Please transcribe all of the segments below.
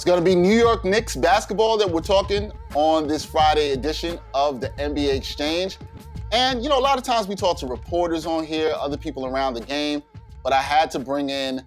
going to be New York Knicks basketball that we're talking on this Friday edition of the NBA Exchange. And, a lot of times we talk to reporters on here, other people around the game, but I had to bring in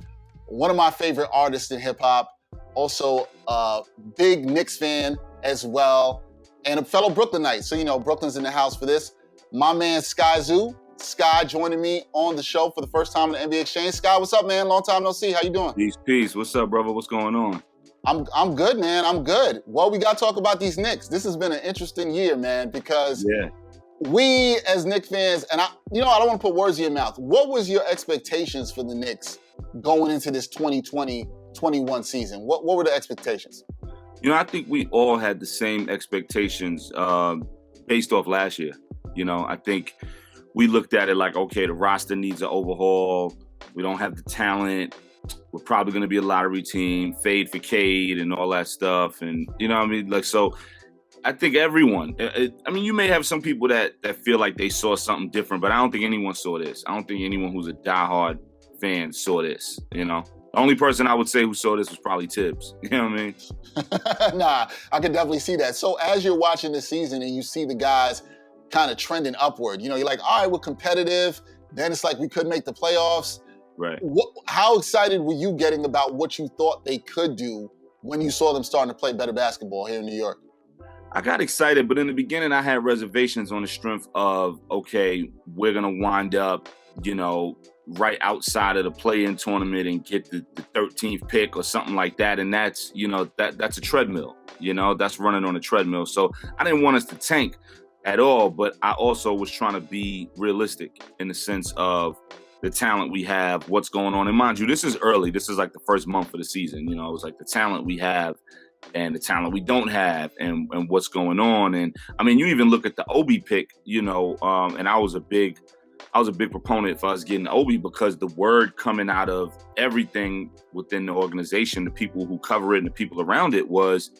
one of my favorite artists in hip-hop, also a big Knicks fan as well, and a fellow Brooklynite. So, Brooklyn's in the house for this. My man, Skyzoo. Sky joining me on the show for the first time in the NBA Exchange. Sky, what's up, man? Long time no see. How you doing? Peace. What's up, brother? What's going on? I'm good, man. I'm good. Well, we got to talk about these Knicks. This has been an interesting year, man, because we as Knicks fans, and I don't want to put words in your mouth. What was your expectations for the Knicks going into this 2020-21 season? What were the expectations? I think we all had the same expectations based off last year. I think we looked at it like, okay, the roster needs an overhaul. We don't have the talent. We're probably going to be a lottery team, fade for Cade and all that stuff. And, so I think everyone, you may have some people that feel like they saw something different, but I don't think anyone saw this. I don't think anyone who's a diehard fan saw this, The only person I would say who saw this was probably Tibbs. You know what I mean? Nah, I could definitely see that. So as you're watching this season and you see the guys kind of trending upward, you're like, all right, we're competitive. Then it's like we could make the playoffs. Right. How excited were you getting about what you thought they could do when you saw them starting to play better basketball here in New York? I got excited, but in the beginning I had reservations on the strength of, okay, we're going to wind up, right outside of the play-in tournament and get the 13th pick or something like that. And that's, that's a treadmill, that's running on a treadmill. So I didn't want us to tank at all, but I also was trying to be realistic in the sense of the talent we have, what's going on. And mind you, this is early. This is like the first month of the season. It was like the talent we have and the talent we don't have and what's going on. And you even look at the Obi pick, and I was a big proponent for us getting Obi because the word coming out of everything within the organization, the people who cover it and the people around it was,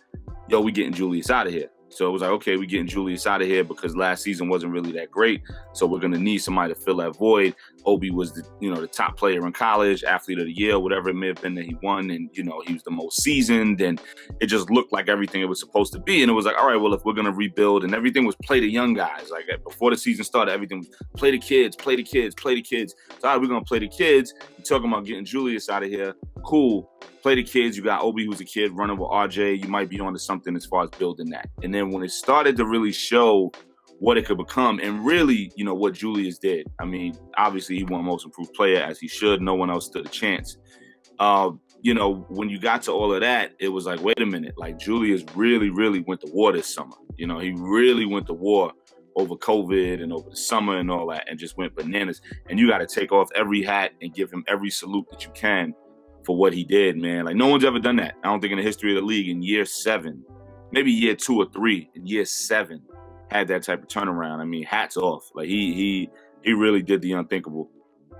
yo, we getting Julius out of here. So it was like, okay, we're getting Julius out of here because last season wasn't really that great. So we're going to need somebody to fill that void. Obi was the top player in college, athlete of the year, whatever it may have been that he won. And, he was the most seasoned and it just looked like everything it was supposed to be. And it was like, all right, well, if we're going to rebuild and everything was play the young guys, like before the season started, everything was play the kids. So all right, we're going to play the kids. You're talking about getting Julius out of here. Cool. Play the kids. You got Obi, who's a kid, running with RJ. You might be onto something as far as building that. And then when it started to really show what it could become and really, what Julius did. Obviously he won most improved player as he should. No one else stood a chance. When you got to all of that, it was like, wait a minute, like Julius really, really went to war this summer. He really went to war over COVID and over the summer and all that and just went bananas. And you got to take off every hat and give him every salute that you can for what he did, man. Like no one's ever done that. I don't think in the history of the league in year 7, maybe year 2 or 3, in year 7 had that type of turnaround. Hats off. Like he really did the unthinkable.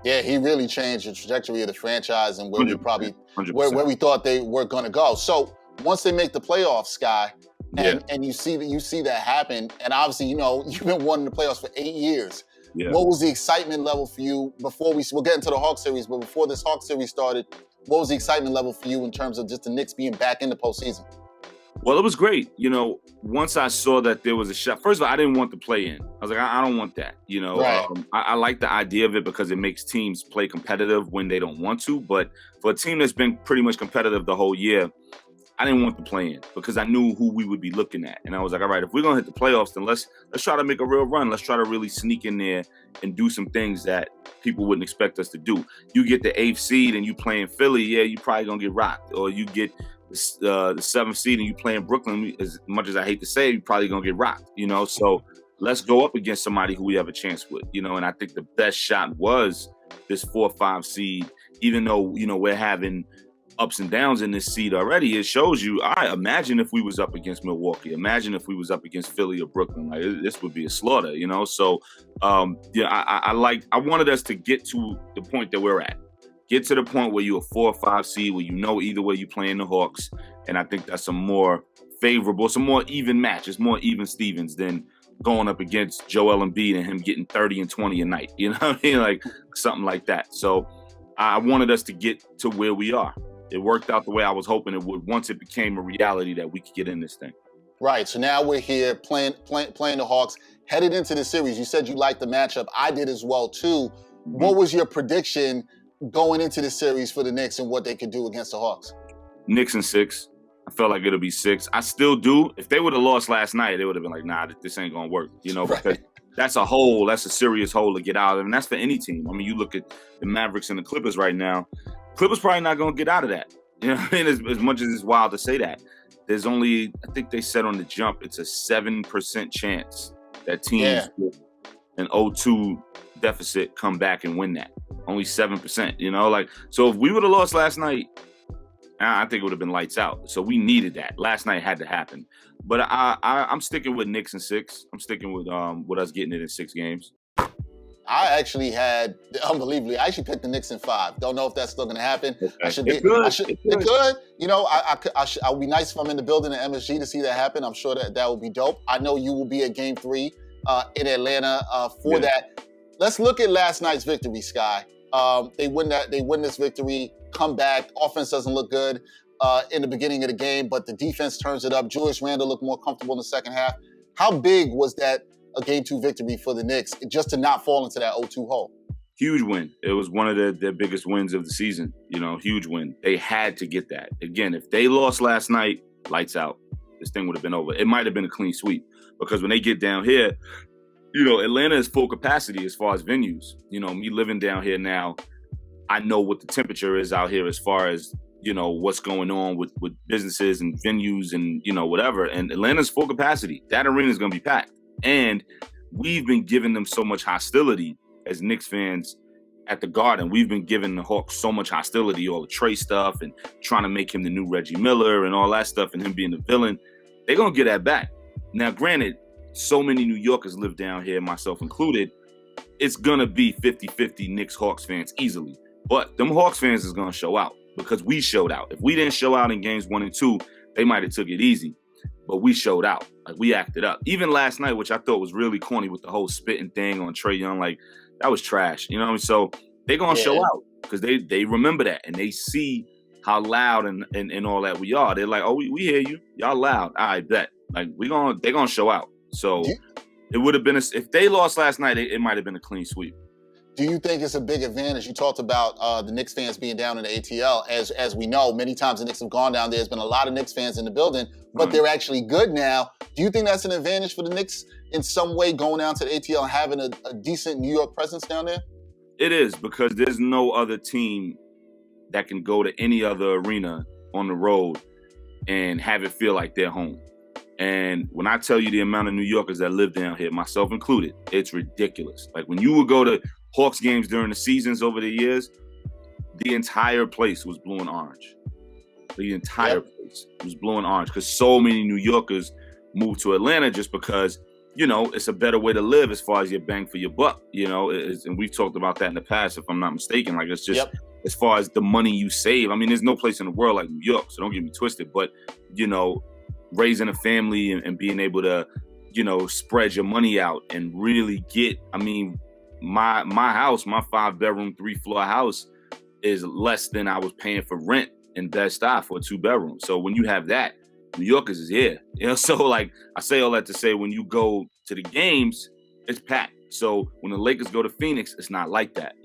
Yeah, he really changed the trajectory of the franchise and where we probably where we thought they were going to go. So once they make the playoffs, Sky, and you see that happen, and obviously you've been wanting the playoffs for 8 years. Yeah. What was the excitement level for you before we'll get into the Hawks series, but before this Hawks series started, what was the excitement level for you in terms of just the Knicks being back in the postseason? Well, it was great. Once I saw that there was a shot, first of all, I didn't want to play in. I was like, I don't want that. Right. I like the idea of it because it makes teams play competitive when they don't want to. But for a team that's been pretty much competitive the whole year, I didn't want to play in because I knew who we would be looking at. And I was like, all right, if we're going to hit the playoffs, then let's try to make a real run. Let's try to really sneak in there and do some things that people wouldn't expect us to do. You get the 8th seed and you play in Philly, yeah, you probably going to get rocked. Or you get the 7th seed and you play in Brooklyn, as much as I hate to say, you're probably going to get rocked, So let's go up against somebody who we have a chance with, And I think the best shot was this 4-5 seed, even though, we're having ups and downs in this seed already. It shows you, imagine if we was up against Milwaukee. Imagine if we was up against Philly or Brooklyn. Like this would be a slaughter, So, I wanted us to get to the point that we're at. Get to the point where you're a 4 or 5 seed, where either way you playing the Hawks. And I think that's a more favorable, some more even match. It's more even Stevens than going up against Joel Embiid and him getting 30 and 20 a night. Like something like that. So I wanted us to get to where we are. it worked out the way I was hoping it would once it became a reality that we could get in this thing. Right. So now we're here playing the Hawks. Headed into the series, you said you liked the matchup. I did as well too. Mm-hmm. What was your prediction going into the series for the Knicks and what they could do against the Hawks? Knicks in 6. I felt like it'll be 6. I still do. If they would have lost last night, they would have been like, nah, this ain't gonna work. Because Right. that's a serious hole to get out of. And that's for any team. I mean, you look at the Mavericks and the Clippers right now. Clippers probably not gonna get out of that. You know what I mean? As much as it's wild to say that. There's only, I think they said on the jump, it's a 7% chance that teams with an 0-2 deficit come back and win that. Only 7%, so if we would have lost last night, I think it would have been lights out. So we needed that. Last night had to happen. But I'm sticking with Knicks in 6. I'm sticking with us getting it in 6 games. I actually had, unbelievably, I actually picked the Knicks in 5. Don't know if that's still going to happen. Okay. It could. I'll be nice if I'm in the building at MSG to see that happen. I'm sure that would be dope. I know you will be at Game 3 in Atlanta for that. Let's look at last night's victory, Sky. They win this victory, come back. Offense doesn't look good in the beginning of the game, but the defense turns it up. Julius Randle looked more comfortable in the second half. How big was that a Game 2 victory for the Knicks just to not fall into that 0-2 hole? Huge win. It was one of their biggest wins of the season. Huge win. They had to get that. Again, if they lost last night, lights out. This thing would have been over. It might have been a clean sweep because when they get down here, Atlanta is full capacity as far as venues. Me living down here now, I know what the temperature is out here as far as, what's going on with businesses and venues and, whatever. And Atlanta's full capacity. That arena is going to be packed. And we've been giving them so much hostility as Knicks fans at the Garden. We've been giving the Hawks so much hostility, all the Trae stuff and trying to make him the new Reggie Miller and all that stuff and him being the villain. They're going to get that back. Now, granted, so many New Yorkers live down here, myself included. It's going to be 50-50 Knicks-Hawks fans easily. But them Hawks fans is going to show out because we showed out. If we didn't show out in games 1 and 2, they might have took it easy. But we showed out. Like, we acted up. Even last night, which I thought was really corny with the whole spitting thing on Trae Young, like, that was trash. So they're going to show out because they remember that and they see how loud and all that we are. They're like, oh, we hear you. Y'all loud. I bet. Like, they're going to show out. So it would have been, if they lost last night, it might have been a clean sweep. Do you think it's a big advantage? You talked about the Knicks fans being down in the ATL. As we know, many times the Knicks have gone down there. There's been a lot of Knicks fans in the building, but they're actually good now. Do you think that's an advantage for the Knicks in some way, going down to the ATL and having a decent New York presence down there? It is, because there's no other team that can go to any other arena on the road and have it feel like they're home. And when I tell you the amount of New Yorkers that live down here, myself included, it's ridiculous. Like, when you would go to Hawks games during the seasons over the years, the entire place was blue and orange. The entire place was blue and orange because so many New Yorkers moved to Atlanta just because, it's a better way to live as far as your bang for your buck, and we've talked about that in the past, if I'm not mistaken. Like, it's just as far as the money you save. I mean, there's no place in the world like New York, so don't get me twisted, but, raising a family and being able to, spread your money out and really get, my house, my 5-bedroom, 3-floor house is less than I was paying for rent in Bed-Stuy for a 2-bedroom. So when you have that, New Yorkers is here. So like, I say all that to say, when you go to the games, it's packed. So when the Lakers go to Phoenix, it's not like that.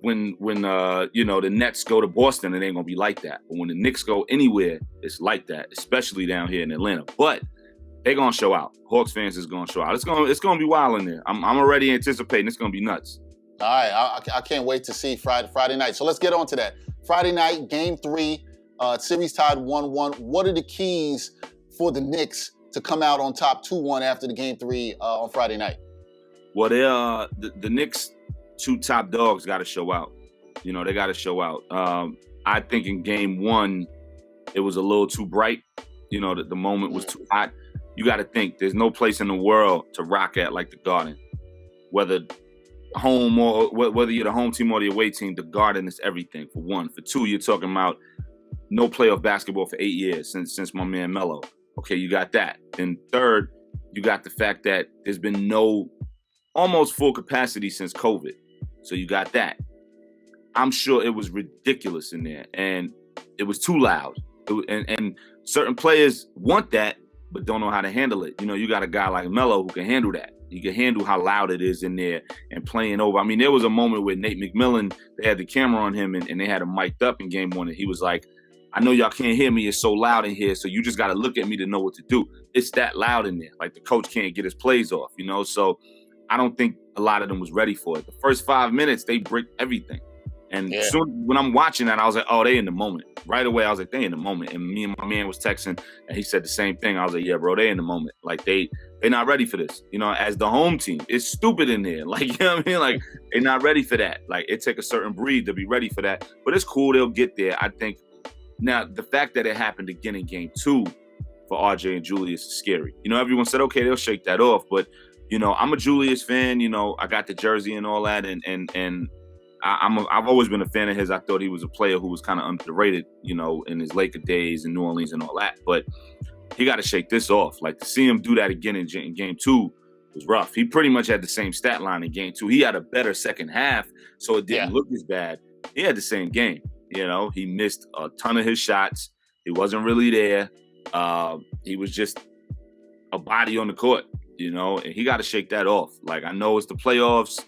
When the Nets go to Boston, it ain't gonna be like that. But when the Knicks go anywhere, it's like that, especially down here in Atlanta. But they're gonna show out. Hawks fans is gonna show out. It's gonna be wild in there. I'm already anticipating it's gonna be nuts. All right, I can't wait to see Friday night. So let's get on to that. Friday night, Game 3, series tied 1-1. What are the keys for the Knicks to come out on top 2-1 after the Game 3 on Friday night? Well, the Knicks' 2 top dogs got to show out. They got to show out. I think in Game 1, it was a little too bright. The moment was too hot. You got to think, there's no place in the world to rock at like the Garden. Whether home or whether you're the home team or the away team, the Garden is everything, for one. For two, you're talking about no playoff basketball for 8 years since my man Melo. Okay, you got that. And third, you got the fact that there's been no almost full capacity since COVID. So you got that. I'm sure it was ridiculous in there, and it was too loud. And certain players want that, but don't know how to handle it. You got a guy like Melo who can handle that. He can handle how loud it is in there and playing over. I mean, there was a moment where Nate McMillan, they had the camera on him and they had him mic'd up in game one, and he was like, I know y'all can't hear me. It's so loud in here, so you just got to look at me to know what to do. It's that loud in there. Like, the coach can't get his plays off, So I don't think a lot of them was ready for it. The first 5 minutes, they bricked everything. And soon when I'm watching that, I was like, oh, they in the moment. Right away, I was like, they in the moment. And me and my man was texting, and he said the same thing. I was like, yeah, bro, they in the moment. Like, they're not ready for this. As the home team, it's stupid in there. Like, you know what I mean? Like, they're not ready for that. Like, it take a certain breed to be ready for that. But it's cool. They'll get there. I think now the fact that it happened again in game 2 for RJ and Julius is scary. Everyone said, okay, they'll shake that off. But, I'm a Julius fan. I got the jersey and all that. And I've always been a fan of his. I thought he was a player who was kind of underrated, in his Laker days in New Orleans and all that. But he got to shake this off. Like, to see him do that again in game 2 was rough. He pretty much had the same stat line in game 2. He had a better second half, so it didn't look as bad. He had the same game. He missed a ton of his shots. He wasn't really there. He was just a body on the court, and he got to shake that off. Like, I know it's the playoffs,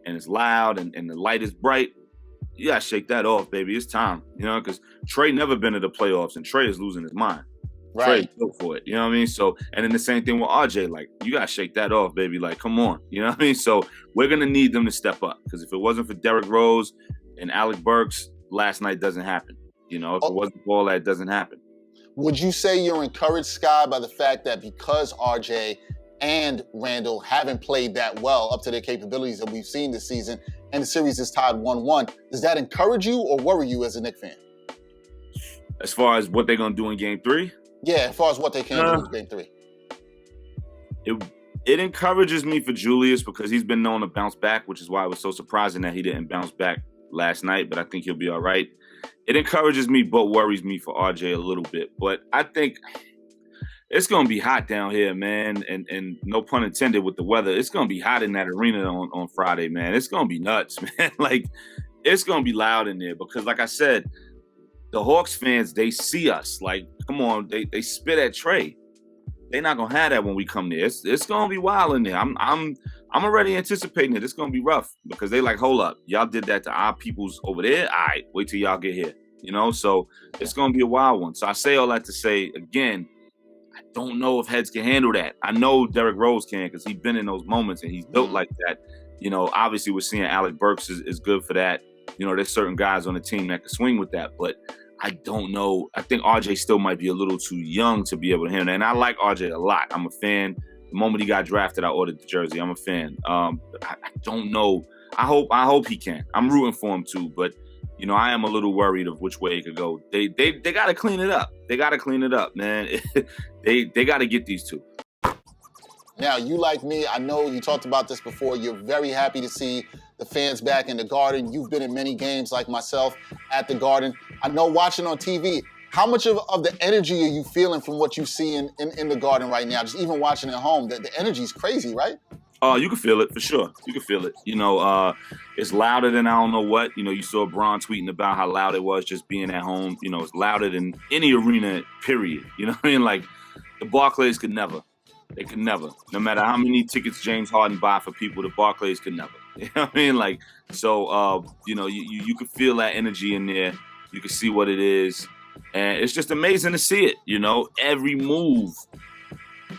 and it's loud, and the light is bright. You gotta shake that off, baby. It's time, because Trae never been to the playoffs, and Trae is losing his mind. Right. Trae built for it, you know what I mean? So, and then the same thing with RJ, like, you gotta shake that off, baby. Like, come on, you know what I mean? So we're gonna need them to step up, because if it wasn't for Derrick Rose and Alec Burks, last night doesn't happen. If it wasn't for all that, it doesn't happen. Would you say you're encouraged, Sky, by the fact that because RJ and Randle haven't played that well up to their capabilities that we've seen this season, and the series is tied 1-1, does that encourage you or worry you as a Knicks fan? As far as what they're going to do in game 3? Yeah, as far as what they can do in game 3. It encourages me for Julius because he's been known to bounce back, which is why it was so surprising that he didn't bounce back last night, but I think he'll be all right. It encourages me but worries me for RJ a little bit. But I think it's going to be hot down here, man, and no pun intended with the weather. It's going to be hot in that arena on Friday, man. It's going to be nuts, man. Like, it's going to be loud in there because, like I said, the Hawks fans, they see us. Like, come on, they spit at Trae. They're not going to have that when we come there. It's going to be wild in there. I'm already anticipating it. It's going to be rough because they like, hold up. Y'all did that to our peoples over there? All right, wait till y'all get here. So it's going to be a wild one. So I say all that to say, again, I don't know if heads can handle that. I know Derrick Rose can because he's been in those moments and he's built like that. Obviously we're seeing Alec Burks is good for that. There's certain guys on the team that can swing with that, but I don't know. I think RJ still might be a little too young to be able to handle that. And I like RJ a lot. I'm a fan. The moment he got drafted, I ordered the jersey. I'm a fan. I don't know. I hope he can. I'm rooting for him too, but I am a little worried of which way it could go. They got to clean it up. They got to clean it up, man. they got to get these two. Now, you like me, I know you talked about this before. You're very happy to see the fans back in the Garden. You've been in many games like myself at the Garden. I know watching on TV, how much of the energy are you feeling from what you see in the Garden right now? Just even watching at home, the energy is crazy, right? Oh, you can feel it for sure. You can feel it. It's louder than I don't know what. You saw Bron tweeting about how loud it was just being at home. It's louder than any arena, period. You know what I mean? Like, the Barclays could never. They could never. No matter how many tickets James Harden buy for people, the Barclays could never. You know what I mean? Like, so, you can feel that energy in there. You can see what it is. And it's just amazing to see it. Every move,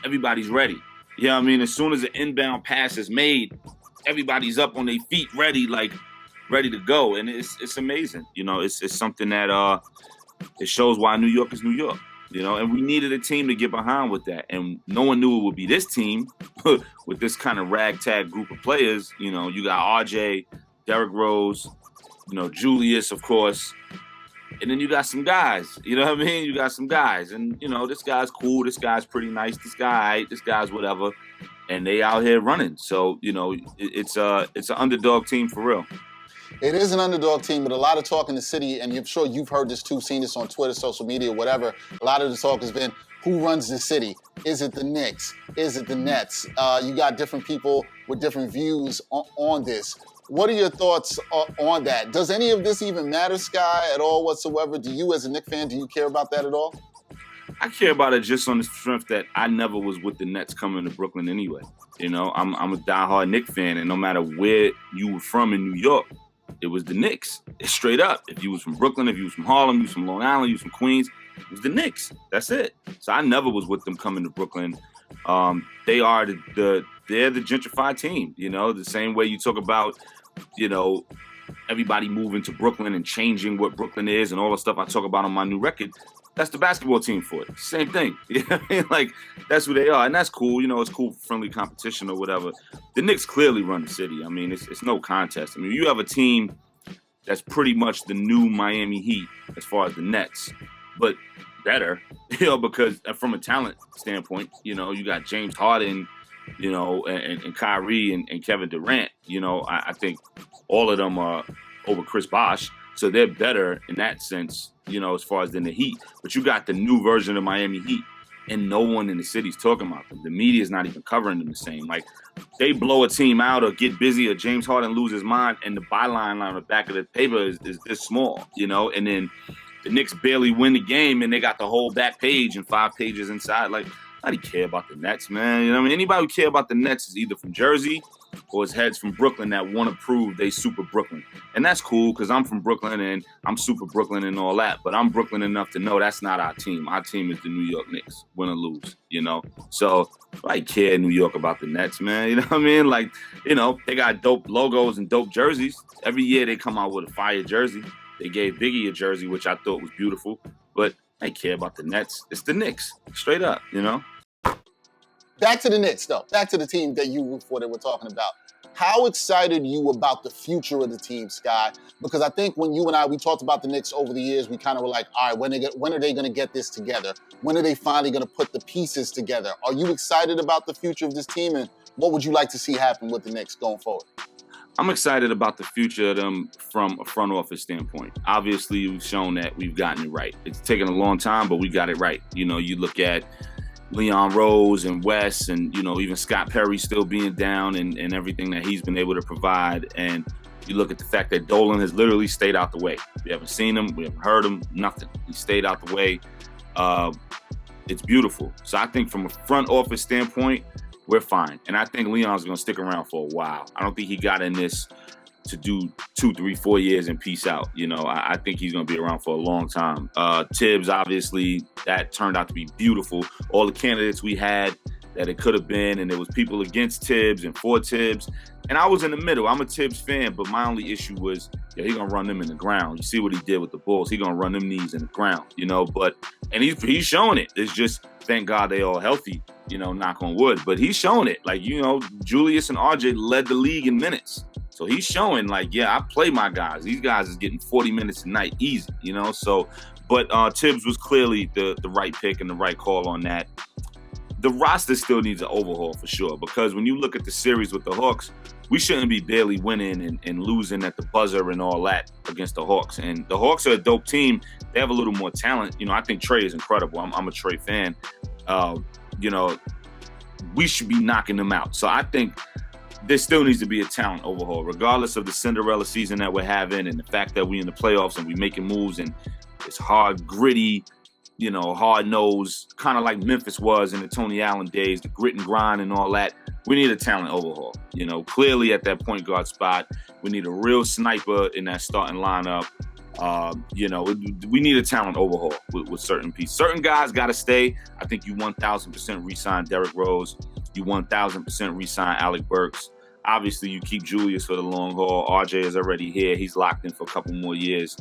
everybody's ready. You know what I mean? As soon as an inbound pass is made, everybody's up on their feet, ready to go. And it's amazing. It's something that it shows why New York is New York. And we needed a team to get behind with that. And no one knew it would be this team with this kind of ragtag group of players. You got RJ, Derrick Rose, Julius, of course. And then you got some guys, you know what I mean? You got some guys. And, this guy's cool. This guy's pretty nice. This guy, all right, this guy's whatever. And they out here running. So, it's an underdog team for real. It is an underdog team, but a lot of talk in the city, and I'm sure you've heard this too, seen this on Twitter, social media, whatever. A lot of the talk has been, who runs the city? Is it the Knicks? Is it the Nets? You got different people with different views on this. What are your thoughts on that? Does any of this even matter, Sky, at all whatsoever? Do you, as a Knicks fan, do you care about that at all? I care about it just on the strength that I never was with the Nets coming to Brooklyn anyway. You know, I'm a diehard Knicks fan, and no matter where you were from in New York, it was the Knicks. It's straight up. If you was from Brooklyn, if you was from Harlem, you was from Long Island, you was from Queens, it was the Knicks. That's it. So I never was with them coming to Brooklyn. They are they're the gentrified team. You know, the same way you talk about, you know, everybody moving to Brooklyn and changing what Brooklyn is and all the stuff I talk about on my new record. That's the basketball team for it. Same thing. You know what I mean? Like, that's who they are. And that's cool. You know, it's cool for friendly competition or whatever. The Knicks clearly run the city. I mean, it's no contest. I mean, you have a team that's pretty much the new Miami Heat as far as the Nets, but better, you know, because from a talent standpoint, you know, you got James Harden, you know, and Kyrie and Kevin Durant. You know, I think all of them are over Chris Bosh. So they're better in that sense, you know, as far as than the Heat. But you got the new version of Miami Heat, and no one in the city's talking about them. The media is not even covering them the same. Like, they blow a team out or get busy or James Harden loses his mind, and the byline on the back of the paper is this small, you know? And then the Knicks barely win the game, and they got the whole back page and 5 pages inside. Like, nobody care about the Nets, man. You know what I mean? Anybody who care about the Nets is either from Jersey or his heads from Brooklyn that want to prove they super Brooklyn. And that's cool because I'm from Brooklyn and I'm super Brooklyn and all that. But I'm Brooklyn enough to know that's not our team. Our team is the New York Knicks, win or lose, you know? So I care in New York about the Nets, man. You know what I mean? Like, you know, they got dope logos and dope jerseys. Every year they come out with a fire jersey. They gave Biggie a jersey, which I thought was beautiful. But I care about the Nets. It's the Knicks, straight up, you know? Back to the Knicks, though. Back to the team that you root for that we're talking about. How excited are you about the future of the team, Sky? Because I think when you and I, we talked about the Knicks over the years, we kind of were like, all right, when are they going to get this together? When are they finally going to put the pieces together? Are you excited about the future of this team, and what would you like to see happen with the Knicks going forward? I'm excited about the future of them from a front office standpoint. Obviously, we've shown that we've gotten it right. It's taken a long time, but we got it right. You know, you look at Leon Rose and Wes and, you know, even Scott Perry still being down and everything that he's been able to provide. And you look at the fact that Dolan has literally stayed out the way. We haven't seen him. We haven't heard him. Nothing. He stayed out the way. It's beautiful. So I think from a front office standpoint, we're fine. And I think Leon's going to stick around for a while. I don't think he got in this to do 2, 3, 4 years and peace out. You know, I think he's going to be around for a long time. Tibbs, obviously, that turned out to be beautiful. All the candidates we had that it could have been, and there was people against Tibbs and for Tibbs. And I was in the middle. I'm a Tibbs fan, but my only issue was, yeah, he's going to run them in the ground. You see what he did with the Bulls. He's going to run them knees in the ground, you know. And he's showing it. It's just, thank God they all healthy, you know, knock on wood. But he's showing it. Like, you know, Julius and RJ led the league in minutes. So he's showing, like, yeah, I play my guys. These guys is getting 40 minutes a night easy, you know. So, but Tibbs was clearly the right pick and the right call on that. The roster still needs an overhaul for sure, because when you look at the series with the Hawks, we shouldn't be barely winning and losing at the buzzer and all that against the Hawks. And the Hawks are a dope team. They have a little more talent. You know, I think Trae is incredible. I'm a Trae fan. You know, we should be knocking them out. So I think there still needs to be a talent overhaul, regardless of the Cinderella season that we're having and the fact that we're in the playoffs and we're making moves and it's hard, gritty, you know, hard-nosed, kind of like Memphis was in the Tony Allen days, the grit and grind and all that. We need a talent overhaul. You know, clearly at that point guard spot, we need a real sniper in that starting lineup. You know, we need a talent overhaul with certain pieces. Certain guys got to stay. I think you 1,000% re-sign Derrick Rose. You 1,000% re-sign Alec Burks. Obviously, you keep Julius for the long haul. RJ is already here. He's locked in for a couple more years.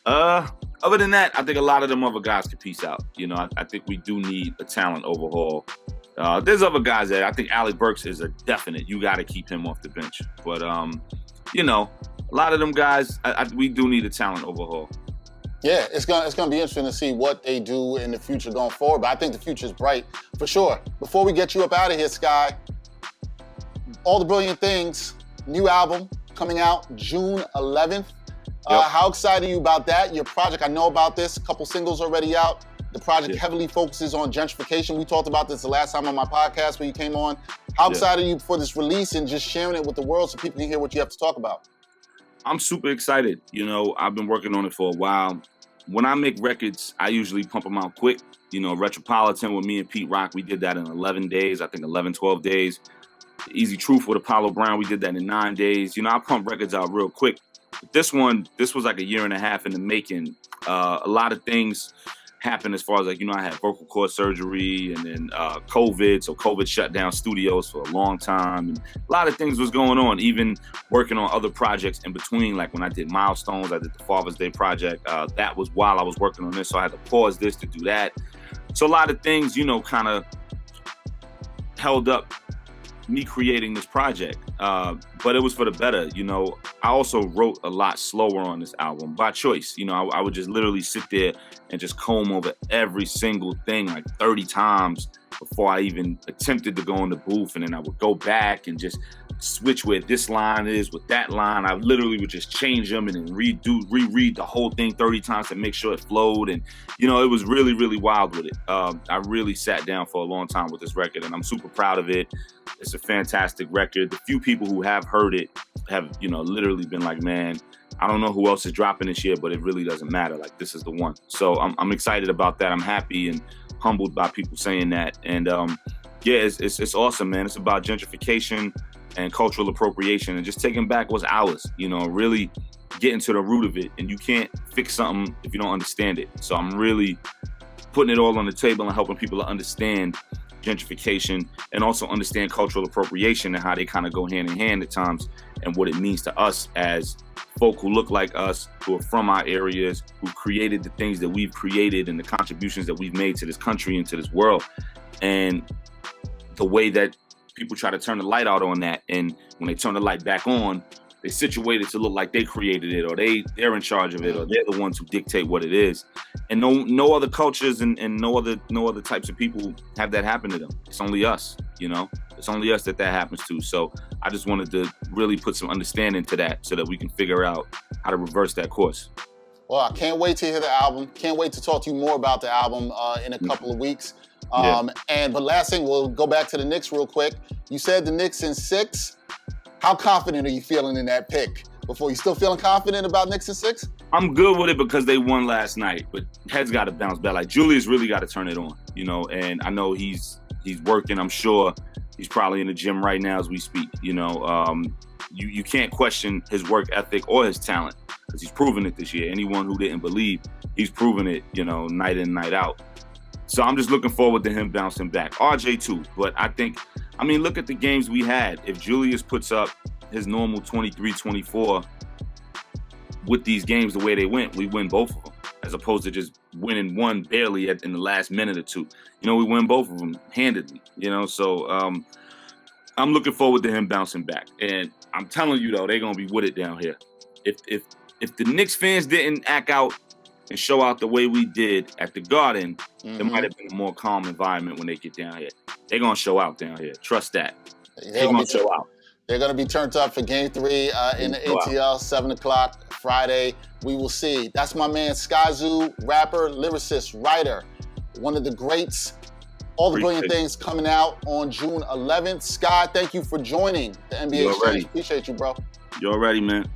Other than that, I think a lot of them other guys can peace out. You know, I think we do need a talent overhaul. There's other guys that I think Alec Burks is a definite. You got to keep him off the bench. But, you know, a lot of them guys, we do need a talent overhaul. Yeah, it's gonna be interesting to see what they do in the future going forward. But I think the future is bright for sure. Before we get you up out of here, Sky, All the Brilliant Things, new album coming out June 11th. Yep. How excited are you about that? Your project, I know about this. A couple singles already out. The project heavily focuses on gentrification. We talked about this the last time on my podcast when you came on. How excited are you for this release and just sharing it with the world so people can hear what you have to talk about? I'm super excited. I've been working on it for a while. When I make records, I usually pump them out quick. Retropolitan with me and Pete Rock, we did that in 11 days, I think 11, 12 days. Easy Truth with Apollo Brown, we did that in 9 days. I pump records out real quick. But this was like a year and a half in the making. A lot of things happened as far as I had vocal cord surgery and then COVID. So COVID shut down studios for a long time. And a lot of things was going on, even working on other projects in between. Like when I did Milestones, I did the Father's Day project. That was while I was working on this. So I had to pause this to do that. So a lot of things, kind of held up me creating this project. But it was for the better. I also wrote a lot slower on this album by choice. I would just literally sit there and just comb over every single thing like 30 times before I even attempted to go in the booth. And then I would go back and just switch where this line is with that line. I literally would just change them and then reread the whole thing 30 times to make sure it flowed. And, it was really, really wild with it. I really sat down for a long time with this record and I'm super proud of it. It's a fantastic record. The few people who have heard it have, literally been like, man, I don't know who else is dropping this year, but it really doesn't matter. Like, this is the one. So I'm excited about that. I'm happy and humbled by people saying that. And it's awesome, man. It's about gentrification and cultural appropriation and just taking back what's ours, really getting to the root of it. And you can't fix something if you don't understand it. So I'm really putting it all on the table and helping people to understand gentrification and also understand cultural appropriation and how they kind of go hand in hand at times and what it means to us as folk who look like us, who are from our areas, who created the things that we've created and the contributions that we've made to this country and to this world. And the way that people try to turn the light out on that, and when they turn the light back on, they situate it to look like they created it or they're in charge of it or they're the ones who dictate what it is. And no other cultures and no other types of people have that happen to them. It's only us, It's only us that happens to. So I just wanted to really put some understanding to that so that we can figure out how to reverse that course. Well, I can't wait to hear the album. Can't wait to talk to you more about the album in a couple of weeks. But last thing, we'll go back to the Knicks real quick. You said the Knicks in 6. How confident are you feeling in that pick? Before, you still feeling confident about Knicks in 6? I'm good with it because they won last night, but heads got to bounce back. Like Julius really got to turn it on, and I know he's working. I'm sure he's probably in the gym right now as we speak. You can't question his work ethic or his talent because he's proven it this year. Anyone who didn't believe, he's proven it, night in, night out. So I'm just looking forward to him bouncing back. RJ too, but look at the games we had. If Julius puts up his normal 23, 24 with these games the way they went, we win both of them, as opposed to just winning one barely in the last minute or two. We win both of them handedly, So I'm looking forward to him bouncing back. And I'm telling you, though, they're going to be with it down here. If the Knicks fans didn't act out and show out the way we did at the Garden, it might have been a more calm environment when they get down here. They're going to show out down here. Trust that. They're going to show out. They're going to be turned up for Game 3 in the ATL, 7 o'clock Friday. We will see. That's my man, Skyzoo, rapper, lyricist, writer, one of the greats. All the brilliant things coming out on June 11th. Sky, thank you for joining the NBA Exchange. Appreciate you, bro. You already, man.